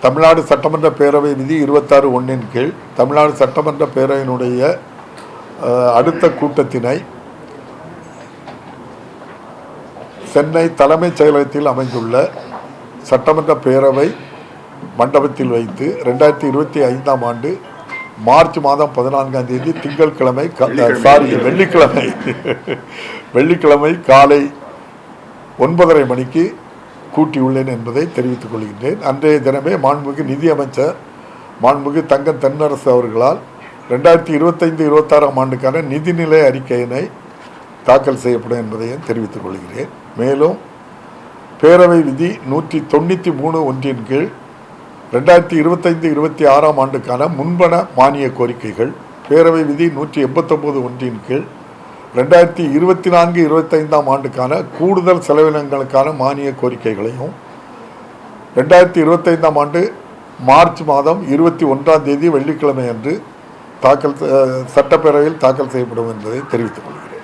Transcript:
தமிழ்நாடு சட்டமன்ற பேரவை விதி 26(1) கீழ் தமிழ்நாடு சட்டமன்ற பேரவையினுடைய அடுத்த கூட்டத்தினை சென்னை தலைமைச் செயலகத்தில் அமைந்துள்ள சட்டமன்ற பேரவை மண்டபத்தில் வைத்து 2025ஆம் ஆண்டு மார்ச் மாதம் 14ஆம் தேதி திங்கட்கிழமை வெள்ளிக்கிழமை காலை 9:30 மணிக்கு கூட்டியுள்ளேன் என்பதை தெரிவித்துக் கொள்கின்றேன். அன்றைய தினமே மாண்புமிகு நிதியமைச்சர் மாண்புமிகு தங்கம் தென்னரசு அவர்களால் 2025-26ஆம் ஆண்டுக்கான நிதிநிலை அறிக்கையினை தாக்கல் செய்யப்படும் என்பதையும் தெரிவித்துக் கொள்கிறேன். மேலும் பேரவை விதி 193(1) கீழ் 2025-26ஆம் ஆண்டுக்கான முன்பண மானிய கோரிக்கைகள், பேரவை விதி 189(1) கீழ் 2024-25ஆம் ஆண்டுக்கான கூடுதல் செலவினங்களுக்கான மானிய கோரிக்கைகளையும் 2025ஆம் ஆண்டு மார்ச் மாதம் 21ஆம் தேதி வெள்ளிக்கிழமை அன்று சட்டப்பேரவையில் தாக்கல் செய்யப்படும் என்பதை தெரிவித்துக் கொள்கிறேன்.